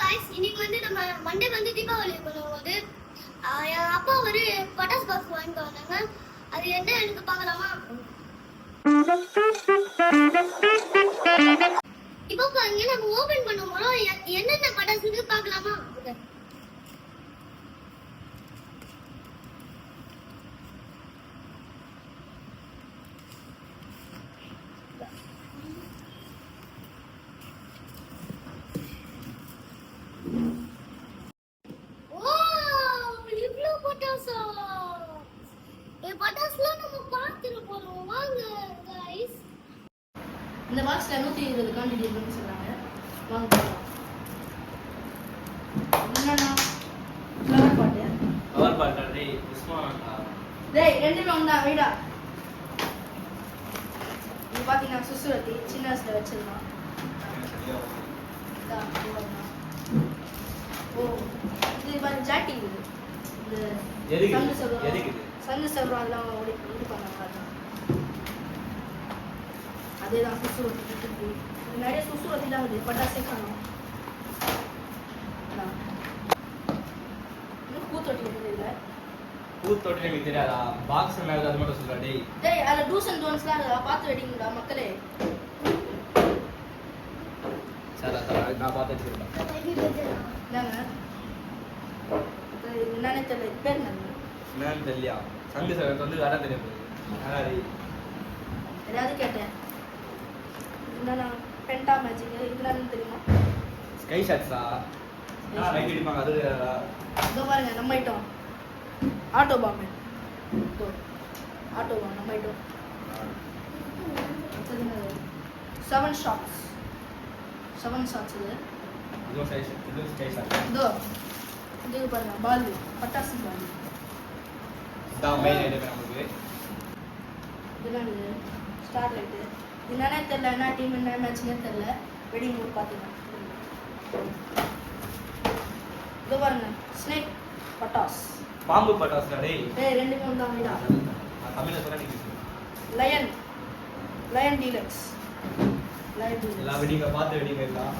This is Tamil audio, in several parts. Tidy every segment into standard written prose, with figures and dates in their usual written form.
காய்ஸ், இன்னைக்கு வந்து நம்ம மண்டே வந்து தீபாவளி பண்ணும்போது என் அப்பா ஒரு பட்டாசு பாக்ஸ் வாங்கிட்டு வந்தாங்க. அது என்ன எனக்கு பார்க்கலாமா? இப்போ பாருங்க, நம்ம ஓபன் பண்ணும்போது என்னென்ன பட்டாசுன்னு பார்க்கலாமா? இந்த பாக்ஸ்ல 120 குவாண்டிட்டி இருக்குன்னு சொல்றாங்க. வாங்க என்னன்னா ஃப்ளவர் பாட் டேய் உஸ்மான்டா டேய் ரெண்டுமே ஒண்ணா வீடா. இது பாத்தீங்கன்னா சுசுரத்தி சின்ன வயசுல வச்சிருந்தோம். ஓ இது பாரு ஜாட்டி இது. இந்த சங்கு சர்வா எல்லாம் இது பண்ணாங்க. அதேதான் சுசுரத்தி. நிறைய சுசுரத்தி தான் வருது. பட்டாசே காணும். பூத்தொட்டி இருக்குது இல்லை. பூத்தொட்டி எனக்கு தெரியாதா? பாக்ஸ் மேல அது மட்டும் சொல்றா டேய். டேய் அதுல டூஸ் அண்ட் டோன்ஸ்லாம் இருக்கா? பார்த்து வெடிங்கடா மக்களே. சரா நான் பார்த்து வச்சிருக்கேன். என்னங்க என்னன்னு தெரியல. பேர் என்னன்னு தெரியலையா? சங்கு சர்வா வந்து வர தெரிய போகுது. அடாடி ஏதாவது கேட்டேன். என்னன்னா பென்டா மேஜிக் என்னன்னு தெரியுமா? ஸ்கை ஷாட்ஸா? ரைட் அடிப்பாங்க அது. இதோ பாருங்க நம்ம item auto bomb. Auto bomb நம்ம ஐட்டம் 7 ஷாட்ஸ். 7 ஷாட்ஸ் இது. இது ஸ்கை ஷாட். இது பாருங்க பால் பட்டாசு பால். இதான் மெயின் ஐட்டம் நமக்கு. இதுதான் இது ஸ்டார் லைட். என்னன்னே தெரியல. என்ன டீம் என்ன மேட்ச்னே தெரியல. வெடிங் மூட் பார்த்தீங்கன்னா இது பாருங்க ஸ்னேக் பட்டாஸ். பாம்பு பட்டாசுடா டேய். டேய் ரெண்டுமே ஒண்ணா வீடா. நான் தமிழ்ல சொல்ல நீங்க லயன் டீலக்ஸ். எல்லாம் வெடிங்க பார்த்து வெடிங்க எல்லாம்.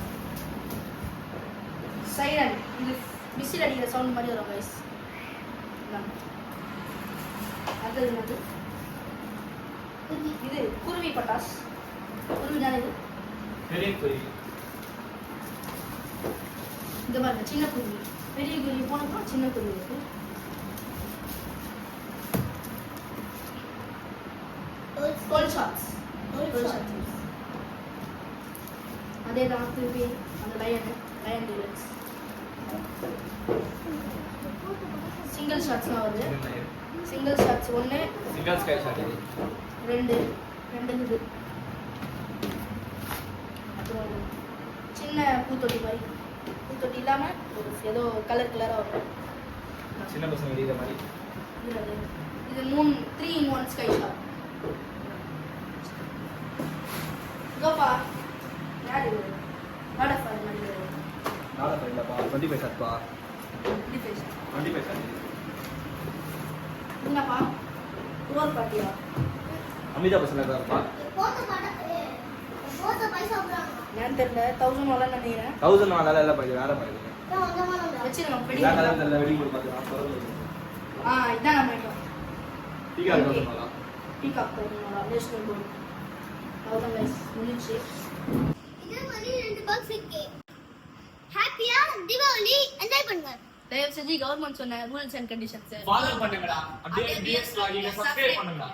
சைரன் இது மிஸ்ஸில் அடிக்கிற சவுண்ட் மாதிரி வரும் கைஸ். அது என்னது? இது குருவி பட்டாஸ். குருவி தானே இது? பெரிய குருவி. இந்த பாருங்க சின்ன குருவி. பெரிய குருவி போனப்போ சின்ன குருவி இருக்கு. கோல் ஷாட்ஸ். அதே தான் திருப்பி அந்த லயன் டீலக்ஸ். சிங்கிள் ஷாட்ஸ்லாம் வருது. Single shots 1 single sky shot 2 இது. அப்புறம் சின்ன பூத்தொட்டி மாதிரி. பூத்தொட்டி இல்லாமல் ஒரு ஏதோ கலராக வரும். சின்ன பசங்க வெடிக்கிற மாதிரி. இது 3 in 1 ஸ்கை ஷாட். கோபா யார் இது? வாடா ஃபார் மாதிரி. நாளை இல்லப்பா 25 ஷாட்பா. 25 ஷாட். என்னப்பா ரோல் பாட்டியா? அமிதா பசங்க இருக்காப்பா. நான் தெரியல. 1000 வாலா நினைக்கிறேன். 1000 வாலால இல்ல பாரு வேற மாதிரி. வச்சிருங்க பெரிய. நான் கலர்ல வெடி போட்டு பார்த்தா இதான் நம்ம ஐட்டம். பீகாக் 1000 வாலா. பீகாக் 1000 வாலா நேஷனல் போர்டு. அவ்வளவுதான் கைஸ் முடிஞ்சு. இதே மாதிரி 2 பாக்ஸ் இருக்கு. ஹேப்பியா தீபாவளி என்ஜாய் பண்ணுங்க. தயவு செஞ்சு கவர்மெண்ட் சொன்ன ரூல்ஸ் அண்ட் கண்டிஷன்ஸ் ஃபாலோ பண்ணுங்கடா. அப்படியே டிஎஸ் லாகின் சப்ஸ்கிரைப் பண்ணுங்க.